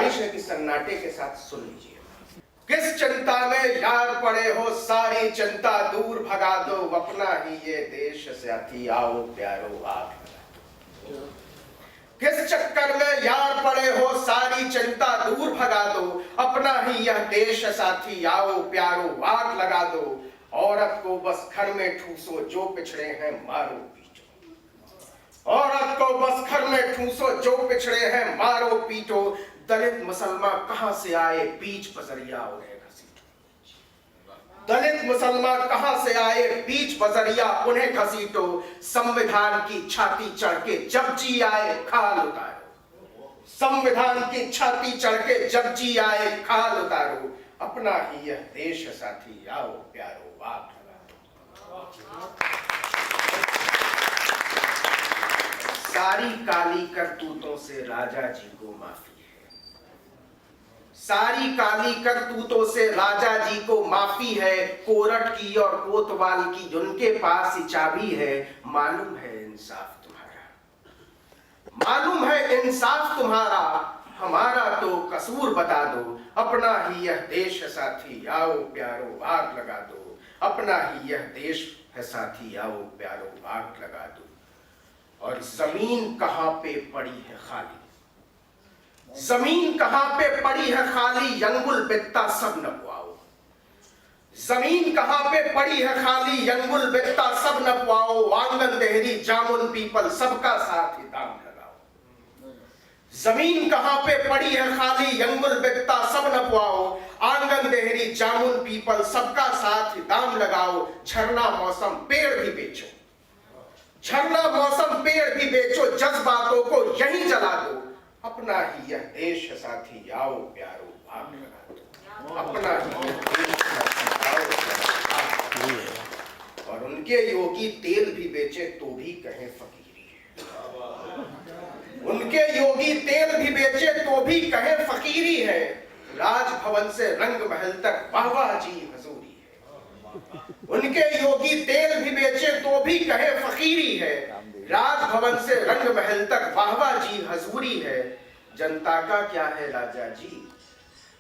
गुजारिश है कि सन्नाटे के साथ सुन लीजिए। किस चिंता में यार पड़े हो, सारी चिंता दूर भगा दो, अपना ही ये देश साथी आओ प्यारो आग लगा दो। किस चक्कर में यार पड़े हो, सारी चिंता दूर भगा दो, अपना ही यह देश साथी आओ प्यारो आग लगा दो। औरत को बस घर में ठूसो, जो पिछड़े हैं मारो पीटो। औरत को बस घर में ठूसो, जो पिछड़े हैं मारो पीटो। दलित मुसलमान कहां से आए, बीच बजरिया उन्हें घसीटो। दलित मुसलमान कहां से आए, बीच बजरिया उन्हें घसीटो। संविधान की छाती चढ़ के जब जी आए खाल उतारो। संविधान की छाती चढ़ के जब जी आए खाल उतारो। अपना ही यह देश साथी आओ प्यारो आग लगा दो। सारी काली करतूतों से राजा जी को माफी है। सारी काली करतूतों से राजा जी को माफी है। कोरट की और कोतवाल की जिनके पास ही चाबी है। मालूम है इंसाफ तुम्हारा, मालूम है इंसाफ तुम्हारा, हमारा तो कसूर बता दो। अपना ही यह देश है साथी आओ प्यारो आग लगा दो। अपना ही यह देश है साथी आओ प्यारो आग लगा दो। और जमीन कहां पे पड़ी है खाली, जमीन कहां पे पड़ी है खाली, यंगुल बित्ता सब नपवाओ। जमीन कहां पे पड़ी है खाली, यंगुल बित्ता सब नपवाओ। आंगन देहरी जामुन पीपल सबका साथ ही दाम लगाओ। जमीन कहां पे पड़ी है खाली, यंगुल बित्ता सब नपवाओ। आंगन देहरी जामुन पीपल सबका साथ ही दाम लगाओ। झरना मौसम पेड़ भी बेचो, झरना मौसम पेड़ भी बेचो, जज्बातों को यहीं जला दो। अपना ही यह देश साथी आओ प्यारो आग लगा दो। अपना ही यह देश साथी आओ प्यारो आग लगा दो। और उनके योगी तेल भी बेचे तो भी कहें फकीरी है। उनके योगी तेल भी बेचे तो भी कहें फकीरी है। राजभवन से रंग महल तक वाहवाह जी हजूरी है। उनके योगी तेल भी बेचे तो भी कहे फकीरी है। राजभवन से रंग महल तक वाहवाह जी हजूरी है। जनता का क्या है राजा जी,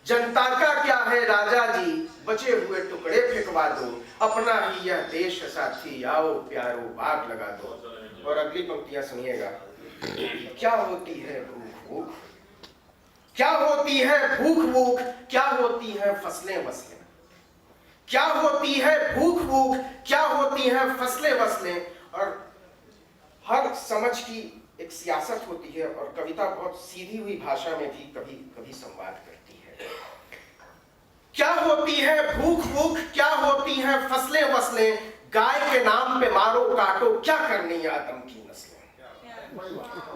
जनता का क्या है राजा जी, बचे हुए टुकड़े फेंकवा दो। अपना ही यह देश साथी आओ प्यारो आग लगा दो। और अगली पंक्तियां सुनिएगा। क्या होती है भूख भूख, क्या होती है भूख भूख, क्या होती है फसलें वसलें, क्या होती है भूख भूख, क्या होती है फसलें वसलें। और हर समझ की एक सियासत होती है और कविता बहुत सीधी हुई भाषा में भी कभी कभी संवाद करती है। क्या होती है भूख भूख, क्या होती है फसलें वसलें, गाय के नाम पे मारो काटो, क्या करनी आदम की नस्लें।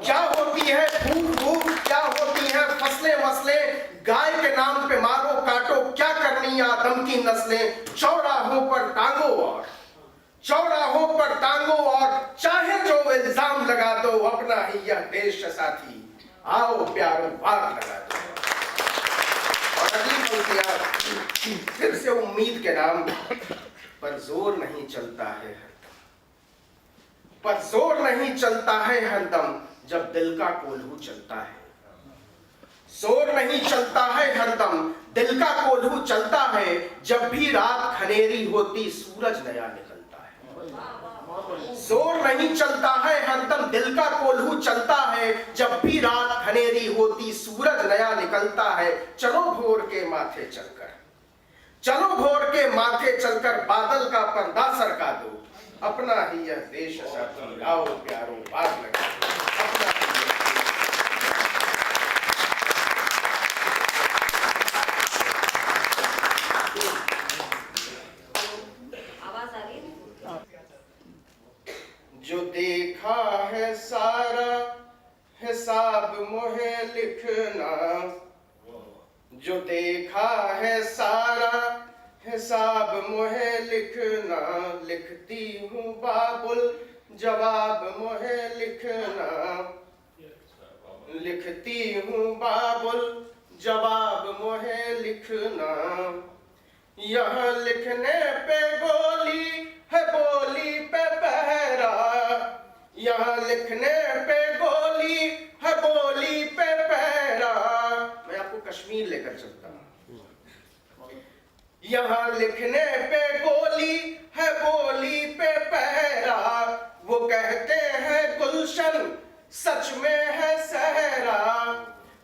क्या होती है भूख भूख, क्या होती है फसलें वसलें, गाय के नाम पे मारो काटो, क्या करनी आदम की नस्लें। चौराहों पर टांगो और, चौराहों पर टांगो और, चाहे जो इल्जाम लगा दो। अपना ही यह देश साथी आओ प्यारो आग लगा दो। और अगली पंक्तियां फिर से उम्मीद के नाम पर जोर नहीं चलता है, पर जोर नहीं चलता है हरदम जब दिल का कोल्हू चलता है। जोर नहीं चलता है हरदम, दिल का कोल्हू चलता है। जब भी रात घनेरी होती सूरज नया निकलता है। जोर नहीं चलता है हरदम, दिल का कोल्हू चलता है। जब भी रात घनेरी होती सूरज नया निकलता है। चलो भोर के माथे चलकर, चलो भोर के माथे चलकर बादल का पर्दा सरका दो। अपना ही यह देश साथी आओ प्यारो आग लगा दो। जो देखा है सारा हिसाब मोहे लिखना, जो देखा है सारा हिसाब मोहे लिखना। लिखती हूँ बाबुल जवाब मोहे लिखना, लिखती हूँ बाबुल जवाब मोहे लिखना। यहाँ लिखने पे गोली है बोली पे पहरा, यहाँ लिखने पे गोली है बोली पे पहरा। मैं आपको लेकर चलता हूं। यहाँ लिखने पे गोली है, बोली पे पहरा, वो कहते हैं गुलशन, सच में है सहरा।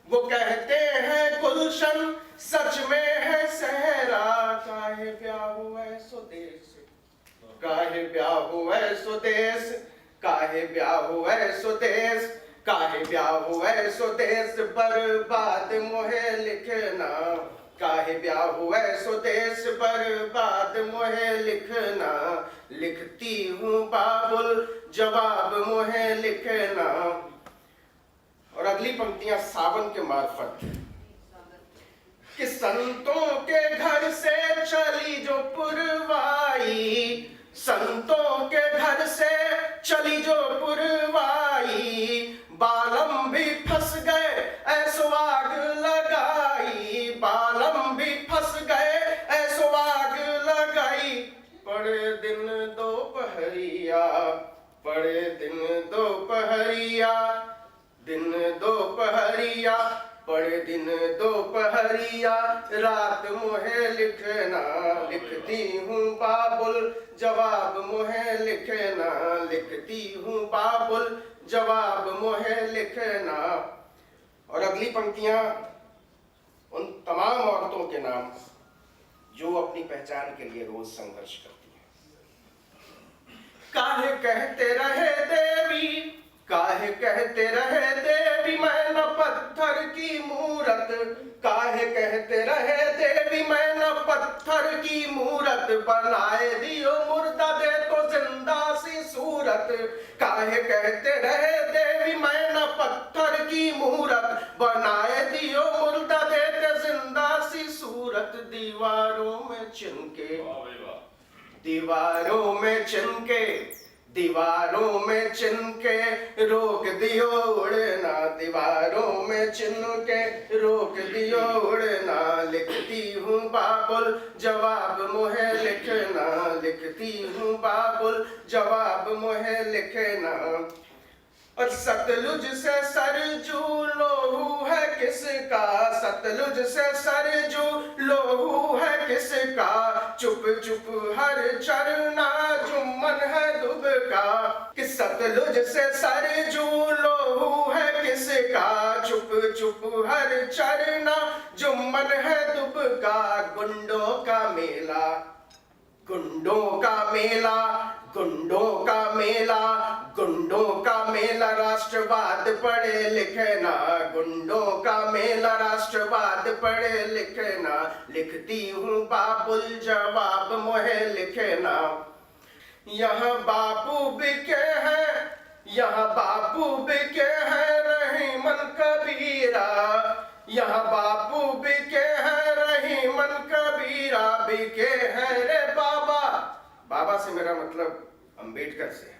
वो कहते हैं गुलशन, सच में है सहरा। काहे ब्याह हुए स्वदेश, काहे ब्याह हुए स्वदेश, काहे ब्याह हुए स्वदेश, काहे ब्याह हुए स्वदेश, बर्बाद मोहे लिखना। काहे ब्याह हुए स्वदेश, बर्बाद मोहे लिखना। लिखती हूँ बाबुल, जवाब मोहे लिखना। और अगली पंक्तियां सावन के मार्फत कि संतों के घर से चली जो पुरवाई, संतों के घर से चली जो पुरवाई, बालम भी फंस गए ऐसो आग लगाई, बालम भी फंस गए ऐसो आग लगाई। पड़े दिन दोपहरिया, पड़े दिन दोपहरिया, दिन दोपहरिया, पड़े दिन दोपहरिया, रात मोहे लिखना। लिखती हूँ बाबुल, जवाब मोहे लिखना। लिखती हूँ बाबुल, जवाब मोहे लिखना। और अगली पंक्तियां उन तमाम औरतों के नाम जो अपनी पहचान के लिए रोज संघर्ष करती हैं। काहे कहते रहे देवी, काहे कहते रहे देवी मैं न पत्थर की मूरत, काहे कहते रहे देवी मैं न पत्थर की मूरत, बनाए दियो मुर्दा दे तो जिंदा सी सूरत। काहे कहते रहे देवी मैं न पत्थर की मूरत, बनाए दियो मुर्दा दे तो जिंदा सी सूरत। दीवारों में चिनके, दीवारों में चिनके, दीवारों में चिनके रोक दियो उड़ना, दीवारों में चिनके रोक दियो उड़ना। लिखती हूँ बाबुल, जवाब मोहे लिखना। लिखती हूँ बाबुल, जवाब मोहे लिखना। और सतलुज से सरजू लोहू है किसका, सतलुज से सरजू लोहू है किसका, चुप चुप हर चरना जुम्मन है दुबका। कि सतलुज से सरजू लोहू है किसका, चुप चुप हर चरना जुम्मन है दुबका। गुंडों का मेला, गुंडों का मेला, गुंडों का मेला, गुंडों का मेला, राष्ट्रवाद पढ़े लिखना। गुंडों का मेला, राष्ट्रवाद पढ़े लिखना। लिखती हूँ बाबुल, जवाब मोहे लिखना। यहाँ बापू बिके हैं, यहाँ बापू बिके हैं रहीमन कबीरा, यहाँ बापू बिके हैं रहीमन कबीरा। बिके हैं रे बाबा, बाबा से मेरा मतलब अंबेडकर से है।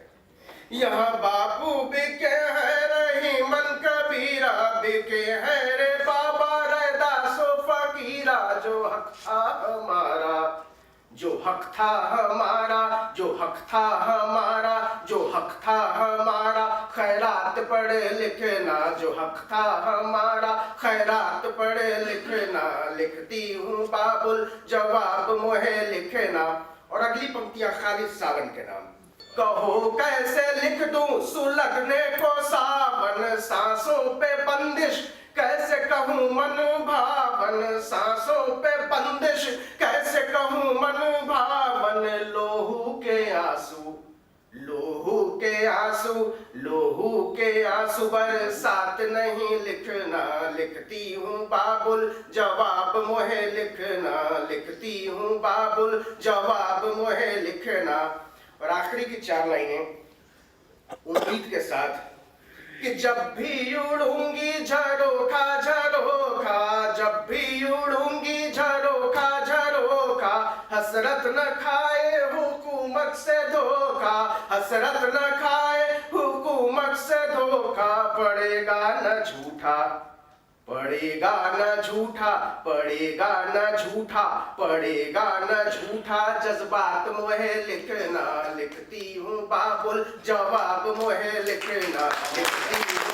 यहाँ बापू बिके हैं रहीमन कबीरा, बिके हैं रे बाबा रैदासो फकीरा। जो हक था हमारा, जो हक था हमारा, जो हक था हमारा, जो हक था हमारा, खैरात पढ़े लिखना। जो हक था हमारा, खैरात पढ़े लिखना। लिखती हूँ बाबुल, जवाब मोहे लिखना। और अगली पंक्तियां खालिद सावन के नाम। कहो कैसे लिख दूं सुलगने को सावन, सांसों पे बंदिश कैसे कहूँ मन भावन, सांसों पे बंदिश कैसे कहूँ मन भावन। लोहू के आंसू, लोहू के आंसू, लोहू के आंसू, बरसात नहीं लिखना। लिखती हूँ बाबुल, जवाब मोहे लिखना। लिखती हूँ बाबुल, जवाब मोहे लिखना। और आखिरी की 4 लाइनें उम्मीद के साथ कि जब भी उड़ूंगी झरोखा झरोखा, जब भी उड़ूंगी झरोखा झरोखा, हसरत न खाए हुकूमत से धोखा, हसरत न खाए हुकूमत से धोखा। पड़ेगा न झूठा, पड़ेगा न झूठा, पड़ेगा न झूठा, पड़ेगा न झूठा, जज्बात मोहे लिखना। लिखती हूँ बाबुल, जवाब मोहे लिखना। लिखती हूँ